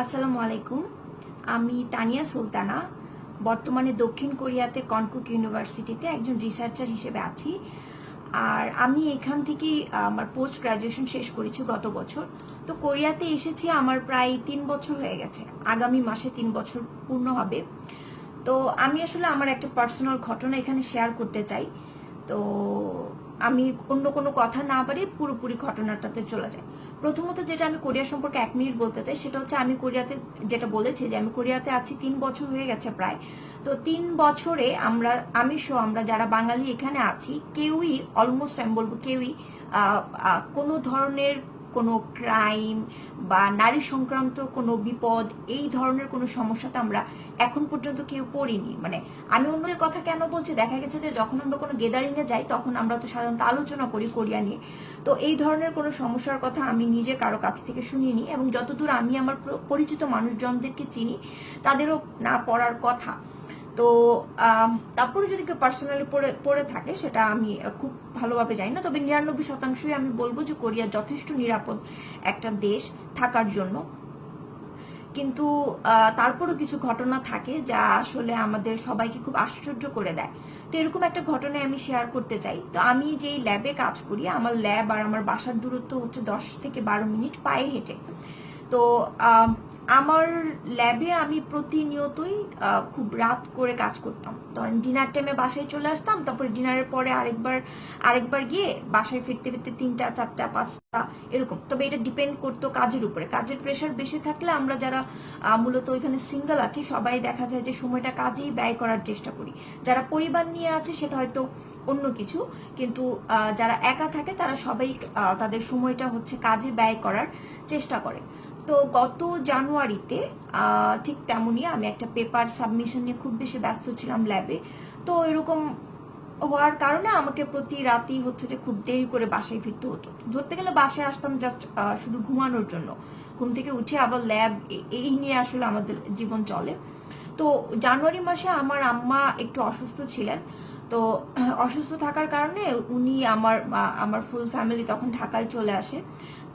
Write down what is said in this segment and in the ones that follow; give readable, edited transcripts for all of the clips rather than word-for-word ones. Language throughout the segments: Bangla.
আসসালামু আলাইকুম। আমি তানিয়া সুলতানা। বর্তমানে দক্ষিণ কোরিয়াতে কনকুক ইউনিভার্সিটিতে একজন রিসার্চার হিসেবে আছি। আর আমি এখান থেকেই আমার পোস্ট গ্রাজুয়েশন শেষ করেছি গত বছর। তো কোরিয়াতে এসেছি আমার প্রায় 3 বছর হয়ে গেছে। আগামী মাসে 3 বছর পূর্ণ হবে। তো আমি আসলে আমার একটা পার্সোনাল ঘটনা এখানে শেয়ার করতে চাই। তো আমি অন্য কোনো কথা না বাড়িয়ে পুরোপুরি ঘটনাটাতে চলে যাই। প্রথমত যেটা আমি কোরিয়া সম্পর্কে 1 মিনিট বলতে চাই সেটা হচ্ছে আমি কোরিয়াতে যেটা বলেছি যে আমি কোরিয়াতে আছি 3 বছর হয়ে গেছে প্রায়। তো 3 বছরে আমরা যারা বাঙালি এখানে আছি কেউই অলমোস্ট আমি বলবো কেউই কোনো ধরনের কোনো ক্রাইম বা নারী সংক্রান্ত কোনো বিপদ এই ধরনের কোনো সমস্যাতে আমরা এখন পর্যন্ত কেউ পড়িনি। মানে আমি অন্যের কথা কেন বলছি, দেখা গেছে যে যখন আমরা কোনো গেদারিংয়ে যাই তখন আমরা তো সাধারণত আলোচনা করি কোরিয়া নিয়ে। তো এই ধরনের কোনো সমস্যার কথা আমি নিজে কারো কাছ থেকে শুনিনি, এবং যতদূর আমি আমার পরিচিত মানুষজনদেরকে চিনি তাদেরও না পড়ার কথা। তো তারপরে যদি কেউ পার্সোনালি পড়ে থাকে সেটা আমি খুব ভালোভাবে জানি না, তবে 99%ই আমি বলবো যে কোরিয়া যথেষ্ট নিরাপদ একটা দেশ থাকার জন্য। কিন্তু তারপরও কিছু ঘটনা থাকে যা আসলে আমাদের সবাইকে খুব আশ্চর্য করে দেয়। তো এরকম একটা ঘটনা আমি শেয়ার করতে চাই। তো আমি যেই ল্যাবে কাজ করি, আমার ল্যাব আর আমার বাসার দূরত্ব হচ্ছে 10 থেকে 12 মিনিট পায়ে হেঁটে। তো আমার ল্যাবে আমি প্রতিনিয়তই খুব রাত করে কাজ করতাম। ধরেন ডিনার টাইমে বাসায় চলে আসতাম, তারপরে ডিনারের পরে আরেকবার গিয়ে বাসায় ফিরতে ফিরতে 3টা 4টা 5টা এরকম। তবে এটা ডিপেন্ড করতো কাজের উপরে। কাজের প্রেশার বেশি থাকলে আমরা যারা মূলত ওইখানে সিঙ্গেল আছি সবাই দেখা যায় যে সময়টা কাজেই ব্যয় করার চেষ্টা করি। যারা পরিবার নিয়ে আছে সেটা হয়তো অন্য কিছু, কিন্তু যারা একা থাকে তারা সবাই তাদের সময়টা হচ্ছে কাজে ব্যয় করার চেষ্টা করে। তো গত জানুয়ারিতে ঠিক তেমনই আমি একটা পেপার সাবমিশন নিয়ে খুব বেশি ব্যস্ত ছিলাম ল্যাবে। তো এরকম হওয়ার কারণে আমাকে প্রতি রাতেই হচ্ছে যে খুব দেরি করে বাসায় ফিরতে হতো। ধরতে গেলে বাসায় আসতাম জাস্ট শুধু ঘুমানোর জন্য। ঘুম থেকে উঠে আবার ল্যাব, এই নিয়ে আসলে আমাদের জীবন চলে। তো জানুয়ারি মাসে আমার আম্মা একটু অসুস্থ ছিলেন। তো অসুস্থ থাকার কারণে উনি আমার ফুল ফ্যামিলি তখন ঢাকায় চলে আসে।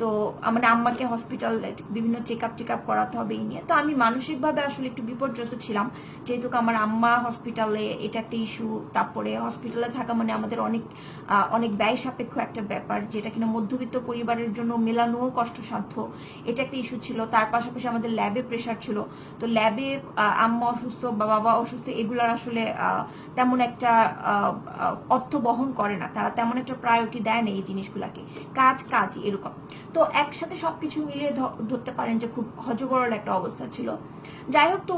তো মানে আম্মাকে হসপিটাল বিভিন্ন চেক আপ করাতে হবে এই নিয়ে। তো আমি মানসিকভাবে আসলে একটু বিপর্যস্ত ছিলাম, যেহেতু আমার আম্মা হসপিটালে, এটা একটা ইস্যু। তারপরে হসপিটালে থাকা মানে আমাদের অনেক ব্যয় সাপেক্ষ একটা ব্যাপার, যেটা কিনা মধ্যবিত্ত পরিবারের জন্য মেলানোও কষ্টসাধ্য। এটা একটা ইস্যু ছিল। তার পাশাপাশি আমাদের ল্যাবে প্রেশার ছিল। তো ল্যাবে আম্মা অসুস্থ বা বাবা অসুস্থ এগুলার আসলে তেমন একটা অর্থ বহন করে না, তারা তেমন একটা প্রায়োরিটি দেয় না এই জিনিসগুলাকে। কাজই এরকম। তো একসাথে সবকিছু মিলিয়ে ধরতে পারেন যে খুব হজবরল একটা অবস্থা ছিল। যাই হোক, তো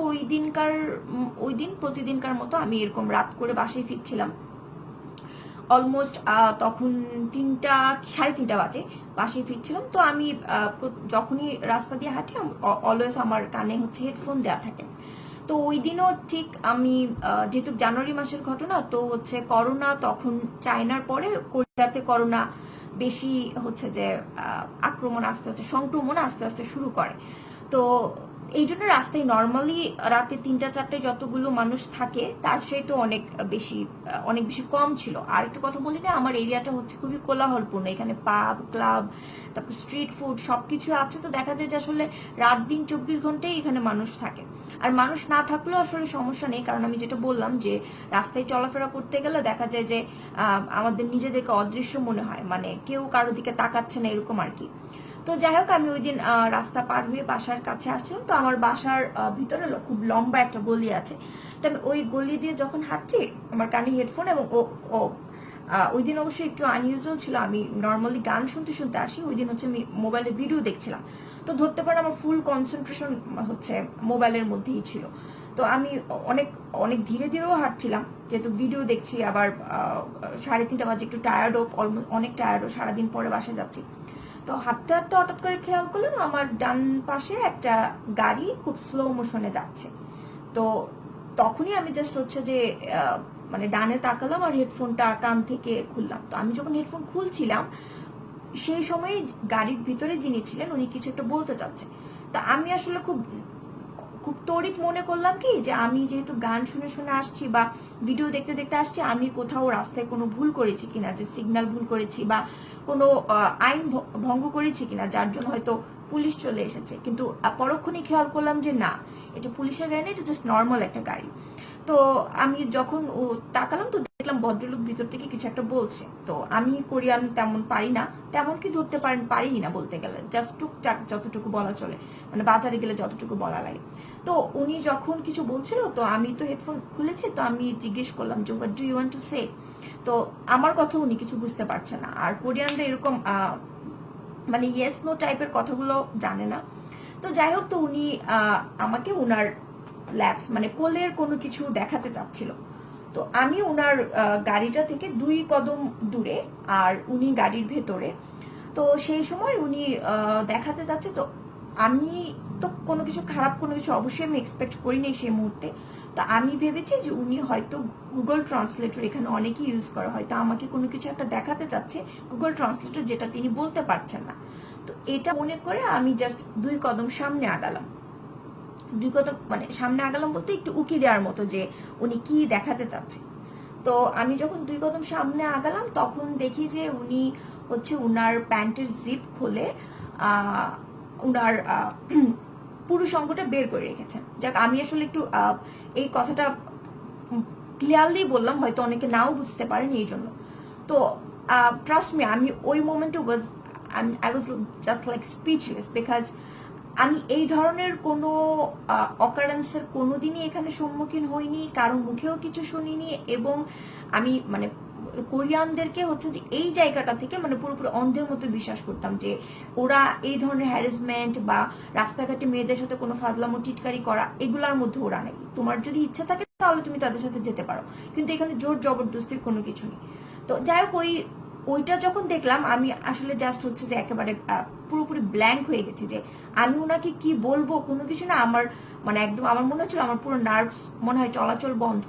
ওই দিন প্রতিদিনকার মতো আমি এরকম রাত করে বাসায় ফিরছিলাম। অলমোস্ট তখন 3টা 3:30 বাজে বাসায় ফিরছিলাম। তো আমি যখনই রাস্তা দিয়ে হাঁটি অলওয়েজ আমার কানে হচ্ছে হেডফোন দেওয়া থাকে। তো ওই দিনও ঠিক আমি যেহেতু জানুয়ারি মাসের ঘটনা, তো হচ্ছে করোনা তখন চায়নার পরে কোরিয়াতে করোনা বেশি হচ্ছে যে সংক্রমণ আস্তে আস্তে শুরু করে। তো এই জন্য রাস্তায় নর্মালি রাতে 3টা 4টায় যতগুলো মানুষ থাকে তার সাথে অনেক বেশি কম ছিল। আর একটা কথা বলি না, আমার এরিয়াটা হচ্ছে খুবই কোলাহলপূর্ণ। এখানে পাব, ক্লাব, তারপর স্ট্রিট ফুড সবকিছু আছে। তো দেখা যায় যে আসলে রাত দিন 24 ঘন্টাই এখানে মানুষ থাকে। আর মানুষ না থাকলেও আসলে সমস্যা নেই, কারণ আমি যেটা বললাম যে রাস্তায় চলাফেরা করতে গেলে দেখা যায় যে আমাদের নিজেদেরকে অদৃশ্য মনে হয়, মানে কেউ কারো দিকে তাকাচ্ছে না এরকম আর কি। তো যাই হোক, আমি ওই দিন রাস্তা পার হয়ে বাসার কাছে আসছিলাম। তো আমার বাসার ভিতরে খুব লম্বা একটা গলি আছে। তো আমি ওই গলি দিয়ে যখন হাঁটছি আমার কানে হেডফোন, এবং ও ওই দিন অবশ্যই একটু আনইউজুয়াল ছিল, আমি নর্মালি গান শুনতে শুনতে আসি, ওই দিন হচ্ছে আমি মোবাইলে ভিডিও দেখছিলাম। তো ধরতে পারেন আমার ফুল কনসেন্ট্রেশন হচ্ছে মোবাইলের মধ্যেই ছিল। তো আমি অনেক অনেক ধীরে ধীরেও হাঁটছিলাম, যেহেতু ভিডিও দেখছি। আবার 3:30 বাজে, একটু টায়ার্ডও, অনেক টায়ার্ডও, সারাদিন পরে বাসা যাচ্ছি। তো হাঁটতে হাঁটতে হঠাৎ করে খেয়াল করলাম আমার ডান পাশে একটা গাড়ি খুব স্লো মোশনে যাচ্ছে। তো তখনই আমি জাস্ট হচ্ছে যে মানে ডানে তাকালাম আর হেডফোনটা কান থেকে খুললাম। তো আমি যখন হেডফোন খুলছিলাম সেই সময় গাড়ির ভিতরে যিনি ছিলেন উনি কিছু একটা বলতে চাচ্ছে। তা আমি আসলে খুব খুব তড়িৎ মনে করলাম কি যে আমি যেহেতু গান শুনে শুনে আসছি বা ভিডিও দেখতে দেখতে আসছি, আমি কোথাও রাস্তায় কোনো ভুল করেছি কিনা, যে সিগন্যাল ভুল করেছি বা কোনো আইন ভঙ্গ করেছি কিনা, যার জন্য হয়তো পুলিশ চলে এসেছে, কিন্তু পরক্ষণে খেয়াল করলাম যে না, এটা পুলিশের গাড়ি না, এটা জাস্ট নর্মাল একটা গাড়ি। তো আমি যখন ও তাকালাম তো দেখলাম ভদ্রলোক ভিতর থেকে কিছু একটা বলছে। তো আমি কোরিয়ান তেমন পারি না, তেমন কি ধরতে পারি না বলতে গেলে, জাস্ট টুকটাক যতটুকু বলা চলে, মানে বাজারে গেলে যতটুকু বলা লাগে। তো উনি যখন কিছু বলছিল, তো আমি তো হেডফোন খুলেছি, তো আমি জিজ্ঞেস করলাম যে what do you want to say. তো আমার কথা উনি কিছু বুঝতে পারছে না, আর কোরিয়ানরা এরকম মানে ইয়েস নো টাইপের কথাগুলো জানে না। তো যাই হোক, তো উনি আমাকে উনার ল্যাপস মানে কোলের কোনো কিছু দেখাতে চাচ্ছিল। তো আমি ওনার গাড়িটা থেকে 2 কদম দূরে, আর উনি গাড়ির ভেতরে। তো সেই সময় উনি দেখাতে যাচ্ছে। তো আমি তো কোনো কিছু খারাপ কোনো কিছু অবশ্যই আমি এক্সপেক্ট করিনি সেই মুহূর্তে। তো আমি ভেবেছি যে উনি হয়তো গুগল ট্রান্সলেটর এখানে অনেকেই ইউজ করে, হয়তো আমাকে কোনো কিছু একটা দেখাতে চাচ্ছে গুগল ট্রান্সলেটর, যেটা তিনি বলতে পারছেন না। তো এটা মনে করে আমি জাস্ট 2 কদম সামনে আগালাম। 2 কদম মানে সামনে আগালাম বলতে একটু উকি দেওয়ার মতো যে উনি কি দেখাতে চাচ্ছে। তো আমি যখন 2 কদম সামনে আগালাম তখন দেখি যে উনি হচ্ছে উনার প্যান্টের জিপ খুলে উনার পুরুষ অঙ্গটা বের করে রেখেছেন। যাক, আমি আসলে একটু এই কথাটা ক্লিয়ারলি বললাম, হয়তো অনেকে নাও বুঝতে পারেন এই জন্য। তো ট্রাস্ট মি, আমি ওই মোমেন্টে I was just like speechless, because আমি এই ধরনের কোনো অকারেন্সের কোনোদিনই এখানে সম্মুখীন হইনি, কারো মুখেও কিছু শুনিনি। এবং আমি মানে কোরিয়ানদেরকে হচ্ছে যে এই জায়গাটা থেকে মানে পুরোপুরি অন্ধের মতো বিশ্বাস করতাম যে ওরা এই ধরনের হ্যারাসমেন্ট বা রাস্তাঘাটে মেয়েদের সাথে কোনো ফাজলামো টিটকারি করা, এগুলার মধ্যে ওরা নেই। তোমার যদি ইচ্ছা থাকে তাহলে তুমি তাদের সাথে যেতে পারো, কিন্তু এখানে জোর জবরদস্তির কোনো কিছু নেই। তো যাই হোক, ওইটা যখন দেখলাম আমি আসলে জাস্ট হচ্ছে যে একেবারে পুরোপুরি ব্ল্যাঙ্ক হয়ে গেছি, যে আমি ওনাকে কি বলবো কোনো কিছু না। আমার মানে একদম আমার মনে হচ্ছিল আমার পুরো নার্ভস মনে হয় চলাচল বন্ধ।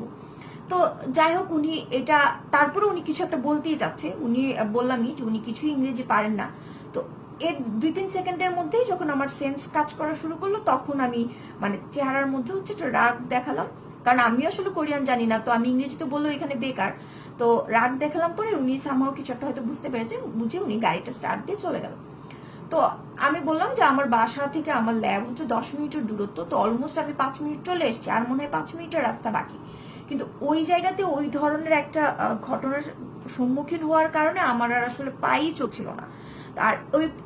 তো যাই হোক, উনি এটা তারপরে উনি কিছু একটা বলতেই চাচ্ছে। উনি বললামই যে উনি কিছুই ইংরেজি পারেন না। তো এর 2-3 সেকেন্ডের মধ্যেই যখন আমার সেন্স কাজ করা শুরু করলো, তখন আমি মানে চেহারার মধ্যে হচ্ছে একটা রাগ দেখালাম, কারণ আমি আসলে কোরিয়ান জানি না, তো আমি ইংরেজিতে বললো এখানে বেকার। তো রাগ দেখালাম পরে উনি সামহাও কিছু একটা হয়তো বুঝতে পেরেছেন, বুঝে উনি গাড়িটা স্টার্ট দিয়ে চলে গেল। তো আমি বললাম যে আমার বাসা থেকে আমার ল্যাব হচ্ছে 10 মিনিটের দূরত্ব, তো অলমোস্ট আমি 5 মিনিট চলে এসেছি, আর মনে হয় 5 মিনিটের রাস্তা বাকি। কিন্তু ওই জায়গাতে ওই ধরনের একটা ঘটনার সম্মুখীন হওয়ার কারণে আমার আর আসলে পাই চলছিল না। আর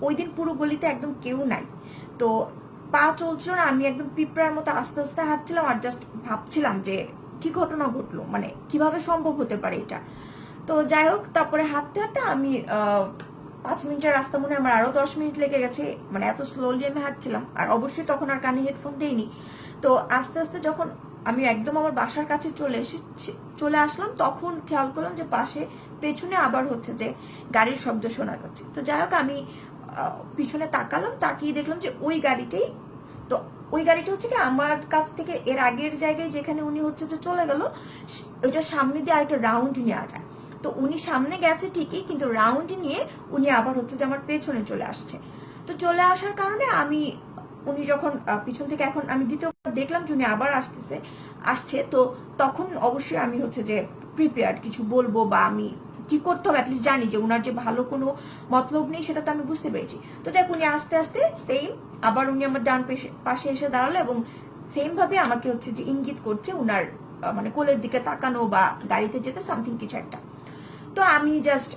ওই দিন পুরো গলিতে একদম কেউ নাই, তো পা চলছিল না। আমি একদম পিঁপড়ার মতো আস্তে আস্তে হাঁটছিলাম, আর জাস্ট ভাবছিলাম যে কি ঘটনা ঘটলো, মানে কিভাবে সম্ভব হতে পারে এটা। তো যাই হোক, তারপরে হাঁটতে হাঁটতে আমি 5 মিনিটের রাস্তা মনে হয় আমার আরো 10 মিনিট লেগে গেছে, মানে এত স্লোলি আমি হাঁটছিলাম। আর অবশ্যই তখন আর কানে হেডফোন দেইনি। তো আস্তে আস্তে যখন আমি একদম আমার বাসার কাছে চলে আসলাম, তখন খেয়াল করলাম যে পেছনে আবার হচ্ছে যে গাড়ির শব্দ শোনা যাচ্ছে। তো যাই হোক, আমি পিছনে তাকালাম, তাকিয়ে দেখলাম যে ওই গাড়িটাই। তো ওই গাড়িটা হচ্ছে কি আমার কাছ থেকে এর আগের জায়গায় যেখানে উনি হচ্ছে যে চলে গেল, ওইটার সামনে দিয়ে আরেকটা রাউন্ড নেওয়া যায়। তো উনি সামনে গেছে ঠিকই, কিন্তু রাউন্ড নিয়ে উনি আবার হচ্ছে যে আমার পেছনে চলে আসছে। তো চলে আসার কারণে উনি যখন পিছন থেকে এখন আমি দ্বিতীয়বার দেখলাম যে উনি আবার আসছে, তো তখন অবশ্যই আমি হচ্ছে যে প্রিপেয়ার্ড কিছু বলবো বা আমি কি করতে হবে অ্যাটলিস্ট জানি, যে উনার যে ভালো কোনো মতলব নেই সেটা তো আমি বুঝতে পেরেছি। তো যাক, উনি আস্তে আস্তে সেম আবার উনি আমার ডান পাশে এসে দাঁড়ালো, এবং সেম ভাবে আমাকে হচ্ছে যে ইঙ্গিত করছে উনার মানে কোলের দিকে তাকানো বা গাড়িতে যেতে সামথিং কিছু একটা। তো আমি জাস্ট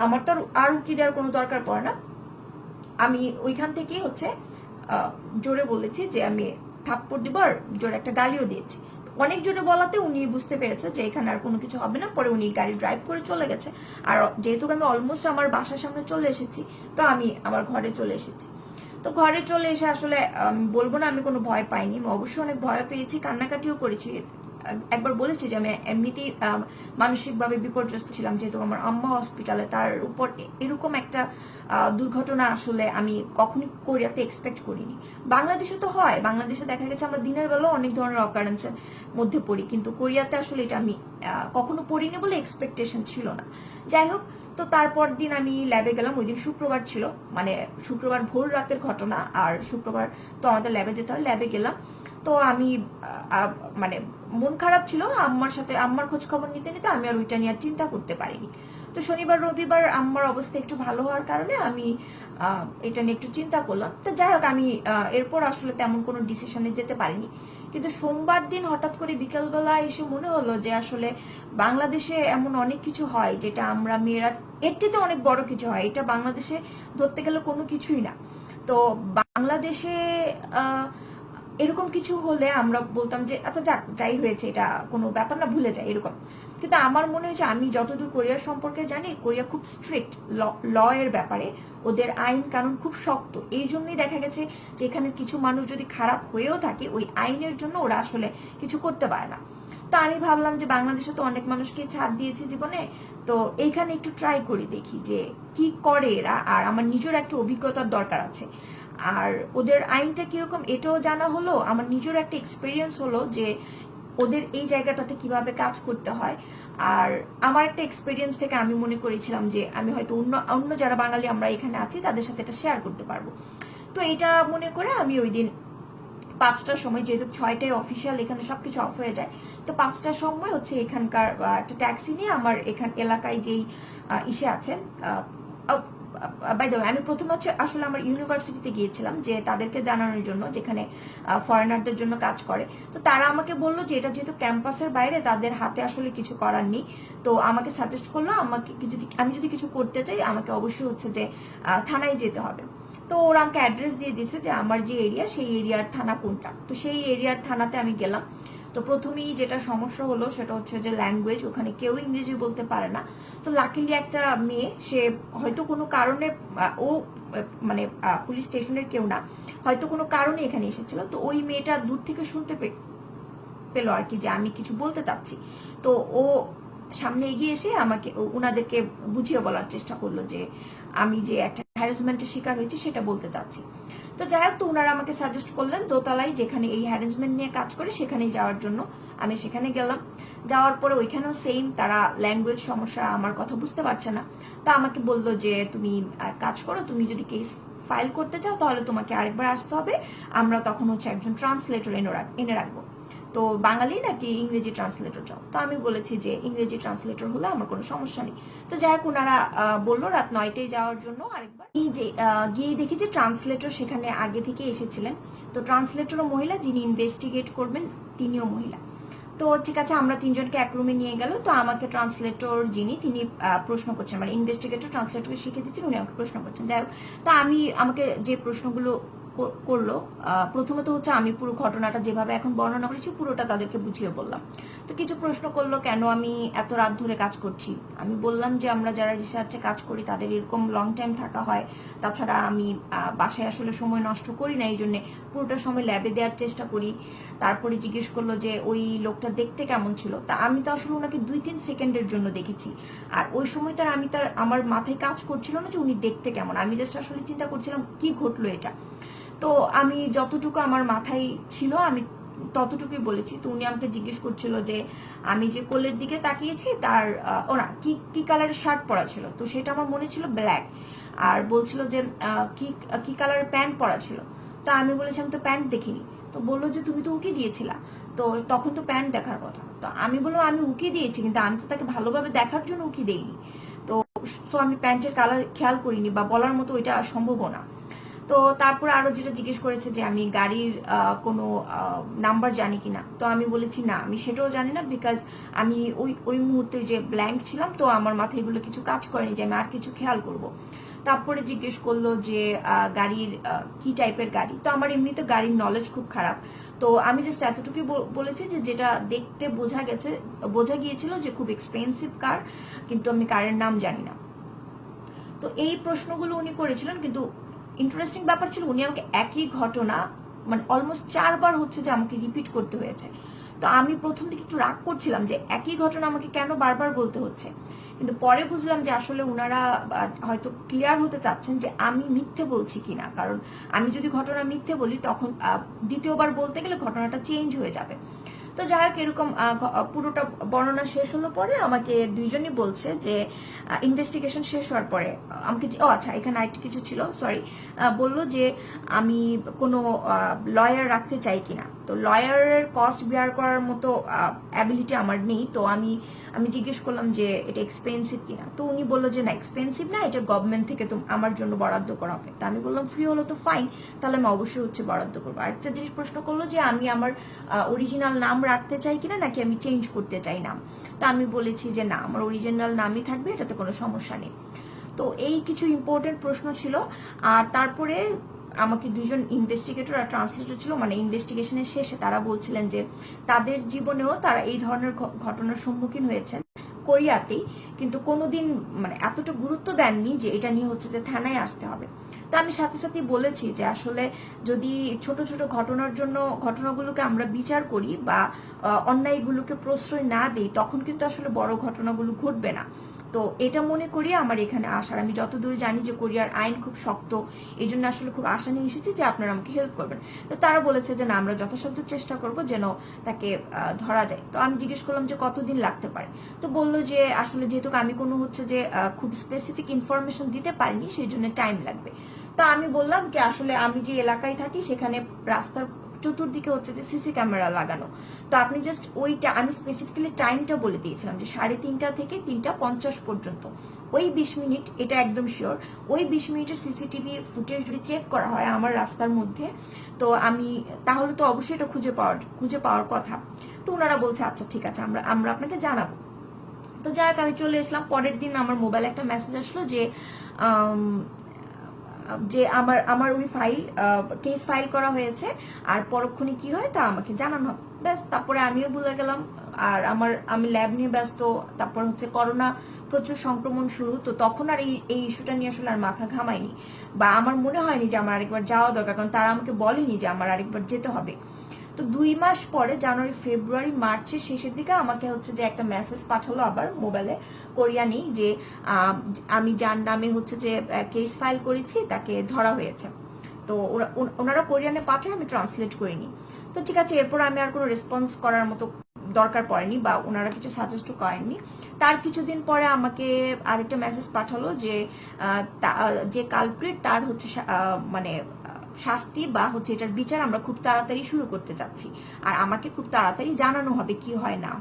আমার তো আর উকি দেওয়ার কোনো দরকার পড়ে না। আমি ওইখান থেকেই হচ্ছে জোরে বলেছি যে আমি থাপ্পড় দিব, আর জোরে একটা গালিও দিয়েছি। অনেক জোরে বলাতে উনি বুঝতে পেরেছে যে এখানে আর কোনো কিছু হবে না। পরে উনি গাড়ি ড্রাইভ করে চলে গেছে। আর যেহেতু আমি অলমোস্ট আমার বাসার সামনে চলে এসেছি, তো আমি আমার ঘরে চলে এসেছি। তো ঘরে চলে এসে আসলে বলবো না আমি কোনো ভয় পাইনি, আমি অবশ্যই অনেক ভয় পেয়েছি, কান্নাকাটিও করেছি। একবার বলেছি যে আমি এমনিতেই মানসিকভাবে বিপর্যস্ত ছিলাম, যেহেতু আমার আম্মা হসপিটালে, তার উপর এরকম একটা দুর্ঘটনা আসলে আমি কখনই কোরিয়াতে এক্সপেক্ট করিনি। বাংলাদেশে তো হয়, বাংলাদেশে দেখা গেছে আমরা দিনের বেলাও অনেক ধরনের অকারেন্সের মধ্যে পড়ি, কিন্তু কোরিয়াতে আসলে এটা আমি কখনো পড়িনি বলে এক্সপেকটেশন ছিল না। যাই হোক, তো তারপর দিন আমি ল্যাবে গেলাম। ওই দিন শুক্রবার ছিল, মানে শুক্রবার ভোর রাতের ঘটনা, আর শুক্রবার তো আমাদের ল্যাবে যেতে হয়। ল্যাবে গেলাম, তো আমি মানে মন খারাপ ছিল, আম্মার খোঁজ খবর নিতে নিতে আমি আর ওইটা নিয়ে আর চিন্তা করতে পারিনি। তো তো শনিবার রবিবার আমার অবস্থা একটু ভালো হওয়ার কারণে আমি এটা নিয়ে একটু চিন্তা করলাম। তো যাই হোক, আমি এরপর আসলে তেমন কোনো ডিসিশনে যেতে পারিনি। কিন্তু সোমবার দিন হঠাৎ করে বিকালবেলা এসে মনে হলো যে আসলে বাংলাদেশে এমন অনেক কিছু হয় যেটা আমরা মেয়েরা, এর চেয়ে অনেক বড় কিছু হয়, এটা বাংলাদেশে ধরতে গেলে কোনো কিছুই না। তো বাংলাদেশে এরকম কিছু হলে আমরা বলতাম যে আচ্ছা যাক, যাই হয়েছে এটা কোনো ব্যাপার না, ভুলে যায় এরকম। কিন্তু আমার মনে হয়েছে, আমি যতদূর কোরিয়া সম্পর্কে জানি, কোরিয়া খুব স্ট্রিক্ট ল এর ব্যাপারে, ওদের আইন কানুন খুব শক্ত। এই জন্যই দেখা গেছে যে এখানে কিছু মানুষ যদি খারাপ হয়েও থাকে, ওই আইনের জন্য ওরা আসলে কিছু করতে পারে না। তো আমি ভাবলাম যে বাংলাদেশে তো অনেক মানুষকে ছাড় দিয়েছি জীবনে, তো এইখানে একটু ট্রাই করি, দেখি যে কি করে এরা। আর আমার নিজের একটা অভিজ্ঞতার দরকার আছে, আর ওদের আইনটা কিরকম এটাও জানা হলো, আমার নিজের একটা এক্সপিরিয়েন্স হলো যে ওদের এই জায়গাটাতে কিভাবে কাজ করতে হয়। আর আমার একটা এক্সপিরিয়েন্স থেকে আমি মনে করেছিলাম যে আমি হয়তো অন্য অন্য যারা বাঙালি আমরা এখানে আছি তাদের সাথে এটা শেয়ার করতে পারবো। তো এটা মনে করে আমি ওই দিন 5টার সময়, যেহেতু 6টায় অফিসিয়াল এখানে সবকিছু অফ হয়ে যায়, তো 5টার সময় হচ্ছে এখানকার একটা ট্যাক্সি নিয়ে আমার এখান এলাকায় যেই ইসে আছেন, বাই দ্য ওয়ে, আমি প্রথম হচ্ছে আসলে আমার ইউনিভার্সিটিতে গিয়েছিলাম যে তাদেরকে জানানোর জন্য, যেখানে ফরেনারদের জন্য কাজ করে। তো তারা আমাকে বললো যে এটা যেহেতু ক্যাম্পাসের বাইরে, তাদের হাতে আসলে কিছু করার নেই। তো আমাকে সাজেস্ট করলো, আমাকে যদি আমি যদি কিছু করতে চাই, আমাকে অবশ্যই হচ্ছে যে থানায় যেতে হবে। তো ওরা আমাকে অ্যাড্রেস দিয়ে দিয়েছে যে আমার যে এরিয়া, সেই এরিয়ার থানা কোনটা। তো সেই এরিয়ার থানাতে আমি গেলাম। তো প্রথমেই যেটা সমস্যা হলো সেটা হচ্ছে যে ল্যাঙ্গুয়েজ, ওখানে কেউ ইংরেজি বলতে পারে না। তো লাকিলি একটা মেয়ে, সে হয়তো কোনো কারণে, ও মানে পুলিশ স্টেশনের কেউ না, হয়তো কোনো কারণে এখানে এসেছিল। তো ওই মেয়েটা দূর থেকে শুনতে পেলো আর কি যে আমি কিছু বলতে চাচ্ছি। তো ও সামনে এগিয়ে এসে আমাকে, ওনাদেরকে বুঝিয়ে বলার চেষ্টা করলো যে আমি যে একটা হ্যারাসমেন্টের শিকার হয়েছি সেটা বলতে চাচ্ছি। তো যাই হোক, তো ওনারা আমাকে সাজেস্ট করলেন দোতলায়, যেখানে এই হ্যারাসমেন্ট নিয়ে কাজ করে, সেখানেই যাওয়ার জন্য। আমি সেখানে গেলাম। যাওয়ার পরে ওইখানেও সেম, তারা ল্যাঙ্গুয়েজ সমস্যা, আমার কথা বুঝতে পারছে না। তো আমাকে বললো যে তুমি কাজ করো, তুমি যদি কেস ফাইল করতে চাও তাহলে তোমাকে আরেকবার আসতে হবে, আমরা তখন হচ্ছে একজন ট্রান্সলেটর এনে রাখবো। তো বাঙালি নাকি ইংরেজি ট্রান্সলেটর চাও? তো আমি বলেছি যে ইংরেজি ট্রান্সলেটর হলে আমার কোনো সমস্যা নেই। তো যাই হোক, ওনারা বললো রাত 9টায় যাওয়ার জন্য আরেকবার। এই যে গিয়ে দেখি যে ট্রান্সলেটর সেখানে আগে থেকে এসেছিলেন। তো ট্রান্সলেটরও মহিলা, যিনি ইনভেস্টিগেট করবেন তিনিও মহিলা। তো ঠিক আছে, আমরা তিনজনকে এক রুমে নিয়ে গেল। তো আমাকে ট্রান্সলেটর যিনি, তিনি প্রশ্ন করছেন, মানে ইনভেস্টিগেটর ট্রান্সলেটরকে শিখিয়ে দিচ্ছেন, উনি আমাকে প্রশ্ন করছেন। যাই হোক, তো আমাকে যে প্রশ্নগুলো করলো, প্রথমত হচ্ছে আমি পুরো ঘটনাটা যেভাবে এখন বর্ণনা করেছি পুরোটা তাদেরকে বুঝিয়ে বললাম। তো কিছু প্রশ্ন করলো, কেন আমি এত রাত ধরে কাজ করছি। আমি বললাম যে আমরা যারা রিসার্চে কাজ করি তাদের এরকম লং টাইম থাকা হয়, তাছাড়া আমি বাসায় আসলে সময় নষ্ট করি না, এই জন্যে পুরোটা সময় ল্যাবে দেওয়ার চেষ্টা করি। তারপরে জিজ্ঞেস করলো যে ওই লোকটা দেখতে কেমন ছিল। তা আমি তো আসলে ওনাকে 2-3 সেকেন্ডের জন্য দেখেছি, আর ওই সময় আমার মাথায় কাজ করছিল না যে উনি দেখতে কেমন। আমি জাস্ট আসলে চিন্তা করছিলাম কি ঘটলো এটা। তো আমি যতটুকু আমার মাথায় ছিল আমি ততটুকুই বলেছি। তো উনি আমাকে জিজ্ঞেস করছিল যে আমি যে কোলের দিকে তাকিয়েছি তার ওরা কি কালারের শার্ট পরা ছিল। তো সেটা আমার মনে ছিল ব্ল্যাক। আর বলছিল যে কি কালারের প্যান্ট পরা ছিল। তো আমি বলেছি আমি তো প্যান্ট দেখিনি। তো বললো যে তুমি তো উকি দিয়েছিলা, তো তখন তো প্যান্ট দেখার কথা। তো আমি বললাম আমি উকি দিয়েছি, কিন্তু আমি তো তাকে ভালোভাবে দেখার জন্য উকি দেইনি। তো আমি প্যান্টের কালার খেয়াল করিনি, বা বলার মতো ওইটা সম্ভব না। তো তারপর আরো যেটা জিজ্ঞেস করেছে যে আমি গাড়ির কোনো নাম্বার জানি কিনা। তো আমি বলেছি না, আমি সেটাও জানি না, বিকজ আমি ওই মুহূর্তে যে ব্ল্যাঙ্ক ছিলাম, তো আমার মাথায় এগুলো কিছু কাজ করেনি যে আমি আর কিছু খেয়াল করব। তারপরে জিজ্ঞেস করলো যে গাড়ির কি টাইপের গাড়ি। তো আমার এমনিতে গাড়ির নলেজ খুব খারাপ। তো আমি জাস্ট এতটুকুই বলেছি যে যেটা দেখতে বোঝা গিয়েছিল যে খুব এক্সপেন্সিভ কার, কিন্তু আমি কারের নাম জানি না। তো এই প্রশ্নগুলো উনি করেছিলেন, কিন্তু ইন্টারেস্টিং ব্যাপার ছিল উনি আমাকে একই ঘটনা মানে অলমোস্ট 4বার হচ্ছে যে আমাকে রিপিট করতে হয়েছে। তো আমি প্রথম দিকে একটু রাগ করছিলাম যে একই ঘটনা আমাকে কেন বারবার বলতে হচ্ছে, কিন্তু পরে বুঝলাম যে আসলে উনারা হয়তো ক্লিয়ার হতে চাচ্ছেন যে আমি মিথ্যে বলছি কিনা। কারণ আমি যদি ঘটনা মিথ্যে বলি তখন দ্বিতীয়বার বলতে গেলে ঘটনাটা চেঞ্জ হয়ে যাবে। তো যাই হোক, এরকম পুরোটা বর্ণনা শেষ হলো পরে আমাকে দুইজনই বলছে যে ইনভেস্টিগেশন শেষ হওয়ার পরে আমাকে, আচ্ছা এখানে আরেকটা কিছু ছিল, সরি, বললো যে আমি কোনো লয়ার রাখতে চাই কিনা। তো লয়ারের কস্ট বেয়ার করার মতো অ্যাবিলিটি আমার নেই। তো আমি জিজ্ঞেস করলাম যে এটা এক্সপেন্সিভ কিনা। তো উনি বললো যে না, এক্সপেন্সিভ না, এটা গভর্নমেন্ট থেকে তো আমার জন্য বরাদ্দ করা হবে। তো আমি বললাম ফ্রি হলো তো ফাইন, তাহলে আমি অবশ্যই হচ্ছে বরাদ্দ করবো। আরেকটা জিনিস প্রশ্ন করলো যে আমি আমার অরিজিনাল নাম রাখতে চাই কিনা, নাকি আমি চেঞ্জ করতে চাই নাম। তো আমি বলেছি যে না, আমার অরিজিনাল নামই থাকবে, এটাতে কোনো সমস্যা নেই। তো এই কিছু ইম্পর্টেন্ট প্রশ্ন ছিল। আর তারপরে আমাকে দুজন ইনভেস্টিগেটর আর ট্রান্সলেটর ছিল, মানে ইনভেস্টিগেশনের শেষে তারা বলছিলেন যে তাদের জীবনেও তারা এই ধরনের ঘটনার সম্মুখীন হয়েছেন কোরিয়াতেই, কিন্তু কোনোদিন মানে এতটা গুরুত্ব দেননি যে এটা নিয়ে হচ্ছে যে থানায় আসতে হবে। তো আমি সাথে সাথে বলেছি যে আসলে যদি ছোট ছোট ঘটনার জন্য ঘটনাগুলোকে আমরা বিচার করি বা অন্যায়গুলোকে প্রশ্রয় না দিই, তখন কিন্তু আসলে বড় ঘটনাগুলো ঘটবে না। তো এটা মনে করি আমার এখানে আসার। আমি যতদূর জানি যে কোরিয়ার আইন খুব শক্ত, এই জন্য আসলে খুব আশা নিয়ে এসেছি যে আপনারা আমাকে হেল্প করবেন। তো তারা বলেছে যে না, আমরা যথাসাধ্য চেষ্টা করব যেন তাকে ধরা যায়। তো আমি জিজ্ঞেস করলাম যে কতদিন লাগতে পারে। তো বললো যে আসলে যেহেতু আমি কোনো হচ্ছে যে খুব স্পেসিফিক ইনফরমেশন দিতে পারিনি, সেই জন্য টাইম লাগবে। তো আমি বললাম কি আসলে আমি যে এলাকায় থাকি সেখানে রাস্তার চতুর্দিকে হচ্ছে যে সিসি ক্যামেরা লাগানো। তো আপনি জাস্ট ওইটা, আমি স্পেসিফিক্যালি টাইমটা বলে দিয়েছিলাম যে 3:30 থেকে 3:50 পর্যন্ত, ওই 20 মিনিট, এটা একদম শিওর। ওই 20 মিনিটের সিসিটিভি ফুটেজ যদি চেক করা হয় আমার রাস্তার মধ্যে, তো আমি তাহলে তো অবশ্যই এটা খুঁজে পাওয়ার কথা। তো ওনারা বলছে আচ্ছা ঠিক আছে, আমরা আপনাকে জানাবো। তো যাই হোক, আমি চলে আসলাম। পরের দিন আমার মোবাইলে একটা মেসেজ আসলো যে যে আমার ওই কেস ফাইল করা হয়েছে, আর পরক্ষণে কি হয় তা আমাকে জানানো হবে। ব্যাস, তারপরে আমিও ভুলে গেলাম। আর আমি ল্যাব নিয়ে ব্যস্ত, তারপর হচ্ছে করোনা প্রচুর সংক্রমণ শুরু, তো তখন আর এই ইস্যুটা নিয়ে আসলে আর মাথা ঘামাইনি, বা আমার মনে হয়নি যে আমার আরেকবার যাওয়া দরকার, কারণ তারা আমাকে বলেনি যে আমার আরেকবার যেতে হবে। তো 2 মাস পরে জানুয়ারি, ফেব্রুয়ারি, মার্চের শেষের দিকে আমাকে হচ্ছে যে একটা মেসেজ পাঠালো আবার মোবাইলে কোরিয়ানি, যে আমি যার নামে হচ্ছে যে কেস ফাইল করেছি তাকে ধরা হয়েছে। তো ওনারা কোরিয়ানে পাঠায়, আমি ট্রান্সলেট করিনি। তো ঠিক আছে, এরপর আমি আর কোনো রেসপন্স করার মতো দরকার পড়েনি, বা ওনারা কিছু সাজেস্টও করেননি। তার কিছুদিন পরে আমাকে আরেকটা মেসেজ পাঠালো যে কালপ্রিট, তার হচ্ছে মানে শাস্তি বা হচ্ছে এটার বিচার আমরা খুব তাড়াতাড়ি শুরু করতে চাচ্ছি, আর আমাকে খুব তাড়াতাড়ি জানানো হবে কি হয় না।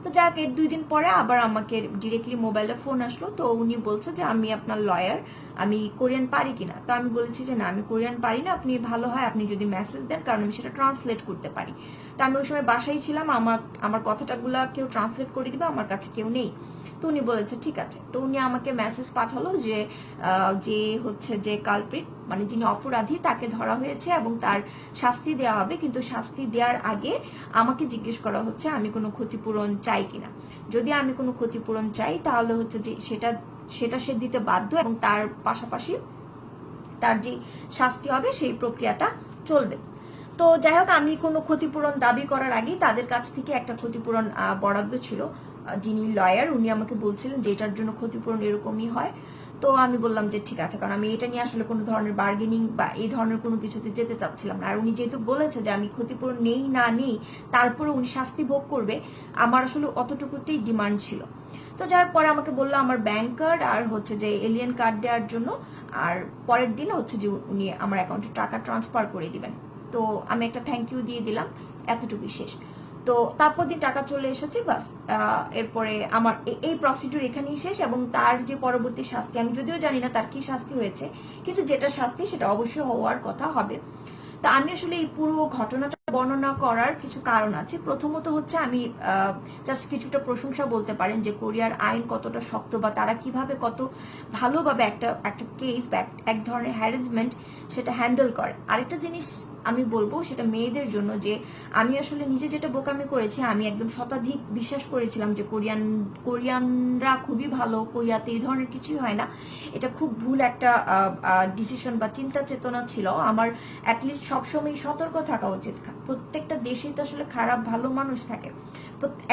তো যাক, এর 2 দিন পরে আবার আমাকে ডিরেক্টলি মোবাইলে ফোন আসলো। তো উনি বলছে যে আমি আপনার লয়ার, আমি কোরিয়ান পারি কিনা। তো আমি বলেছি যে না, আমি কোরিয়ান পারি না, আপনি ভালো হয় আপনি যদি মেসেজ দেন, কারণ আমি সেটা ট্রান্সলেট করতে পারি। তো আমি ওই সময় বাসায় ছিলাম, আমার কথাটাগুলা কেউ ট্রান্সলেট করে দিবে, আমার কাছে কেউ নেই। তো উনি বলেছে ঠিক আছে। তো উনি আমাকে মেসেজ পাঠালো যে হচ্ছে যে কালপ্রিট, মানে যিনি অপরাধী, তাকে ধরা হয়েছে এবং তার শাস্তি দেওয়া হবে, কিন্তু শাস্তি দেওয়ার আগে আমাকে জিজ্ঞেস করা হচ্ছে আমি কোনো ক্ষতিপূরণ চাই কিনা। যদি আমি কোনো ক্ষতিপূরণ চাই তাহলে হচ্ছে যে সেটা সে দিতে বাধ্য, এবং তার পাশাপাশি তার যে শাস্তি হবে সেই প্রক্রিয়াটা চলবে। তো যাই হোক, আমি কোনো ক্ষতিপূরণ দাবি করার আগেই তাদের কাছ থেকে একটা ক্ষতিপূরণ বরাদ্দ ছিল। যিনি লয়ার উনি আমাকে বলছিলেন যে এটার জন্য ক্ষতিপূরণ এরকমই হয়। তো আমি বললাম যে ঠিক আছে, কারণ আমি এটা নিয়ে আসলে কোনো ধরনের বার্গেনিং বা এই ধরনের কোনো কিছুতে যেতে চাচ্ছিলাম না। আর উনি যেহেতু বলেছে যে আমি ক্ষতিপূরণ নেই না নেই তারপরে উনি শাস্তি ভোগ করবে, আমার আসলে অতটুকুতেই ডিমান্ড ছিল। তো যার পরে আমাকে বললো আমার ব্যাংক কার্ড আর হচ্ছে যে এলিয়েন কার্ড দেওয়ার জন্য, আর পরের দিন হচ্ছে যে উনি আমার অ্যাকাউন্টে টাকা ট্রান্সফার করে দিবেন। তো আমি একটা থ্যাংক ইউ দিয়ে দিলাম, এতটুকুই শেষ। তো তারপর দিন টাকা চলে এসেছে, বাস। এরপরে আমার এই প্রসিডিউর এখানেই শেষ। এবং তার যে পরবর্তী শাস্তি, আমি যদিও জানি না তার কি শাস্তি হয়েছে, কিন্তু যেটা শাস্তি সেটা অবশ্যই হওয়ার কথা হবে। তা আমি আসলে এই পুরো ঘটনাটা বর্ণনা করার কিছু কারণ আছে। প্রথমত হচ্ছে আমি জাস্ট কিছুটা প্রশংসা বলতে পারেন যে কোরিয়ার আইন কতটা শক্ত, বা তারা কিভাবে কত ভালোভাবে একটা কেস বা এক ধরনের হ্যারাসমেন্ট সেটা হ্যান্ডেল করে। আরেকটা জিনিস আমি বলবো সেটা মেয়েদের জন্য, যে আমি আসলে নিজে যেটা বোকামি করেছি, আমি একদম শতাধিক বিশ্বাস করেছিলাম যে কোরিয়ানরা খুবই ভালো, কোরিয়াতে এই ধরনের কিছুই হয় না। এটা খুব ভুল একটা ডিসিশন বা চিন্তা চেতনা ছিল আমার। অ্যাটলিস্ট সবসময় সতর্ক থাকা উচিত। প্রত্যেকটা দেশেই তো আসলে খারাপ ভালো মানুষ থাকে,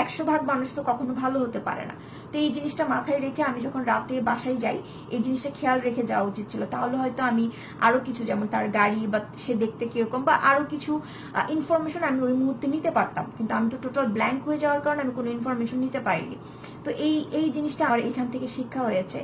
100 ভাগ মানুষ তো কখনো ভালো হতে পারে না। তো এই জিনিসটা মাথায় রেখে আমি যখন রাতে বাসায় যাই এই জিনিসটা খেয়াল রেখে যাওয়া উচিত ছিল, তাহলে হয়তো আমি আরো কিছু, যেমন তার গাড়ি বা সে দেখতে কিরকম এরকম, বা আরো কিছু ইনফরমেশন আমি ওই মুহূর্তে নিতে পারতাম, কিন্তু আমি তো টোটাল ব্ল্যাঙ্ক হয়ে যাওয়ার কারণে আমি কোনো ইনফরমেশন নিতে পারিনি। তো এই জিনিসটা আমার এখান থেকে শিক্ষা হয়েছে।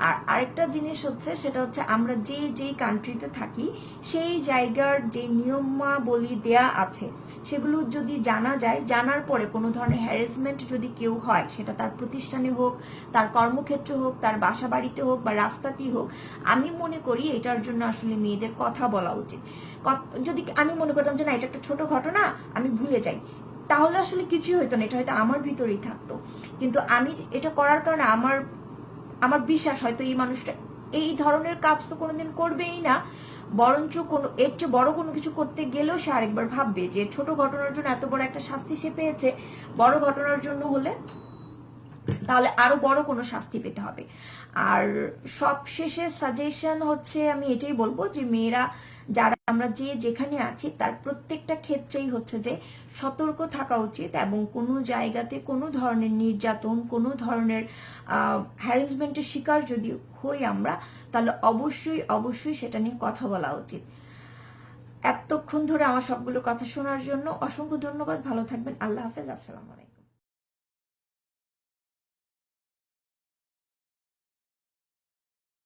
আর আরেকটা জিনিস হচ্ছে, সেটা হচ্ছে আমরা যেই কান্ট্রিতে থাকি সেই জায়গার যে নিয়মাবলী দেয়া আছে সেগুলো যদি জানা যায়, জানার পরে কোনো ধরনের হ্যারাসমেন্ট যদি কেউ হয়, সেটা তার প্রতিষ্ঠানে হোক, তার কর্মক্ষেত্র হোক, তার বাসা বাড়িতে হোক, বা রাস্তাতেই হোক, আমি মনে করি এটার জন্য আসলে মেয়েদের কথা বলা উচিত। যদি আমি মনে করতাম যে না এটা একটা ছোট ঘটনা, আমি ভুলে যাই, তাহলে আসলে কিছুই হইতো না, এটা হয়তো আমার ভিতরেই থাকতো। কিন্তু আমি এটা করার কারণে আমার বিশ্বাস হয়তো এই মানুষটা এই ধরনের কাজ তো কোনোদিন করবেই না, বরঞ্চ কোনো এর চেয়ে বড় কোনো কিছু করতে গেলেও সে আরেকবার ভাববে যে ছোট ঘটনার জন্য এত বড় একটা শাস্তি সে পেয়েছে, বড় ঘটনার জন্য হলে তাহলে আরো বড় কোনো শাস্তি পেতে হবে। আর সবশেষে সাজেশন হচ্ছে আমি এটাই বলবো যে মেয়েরা যারা আমরা যেখানে আছি তার প্রত্যেকটা ক্ষেত্রেই হচ্ছে যে সতর্ক থাকা উচিত, এবং কোনো জায়গাতে কোনো ধরনের নির্যাতন, কোনো ধরনের হ্যারাসমেন্টের শিকার যদি হই আমরা, তাহলে অবশ্যই সেটা নিয়ে কথা বলা উচিত। এতক্ষণ ধরে আমার সবগুলো কথা শোনার জন্য অসংখ্য ধন্যবাদ। ভালো থাকবেন। আল্লাহ হাফেজ। আসসালামু আলাইকুম।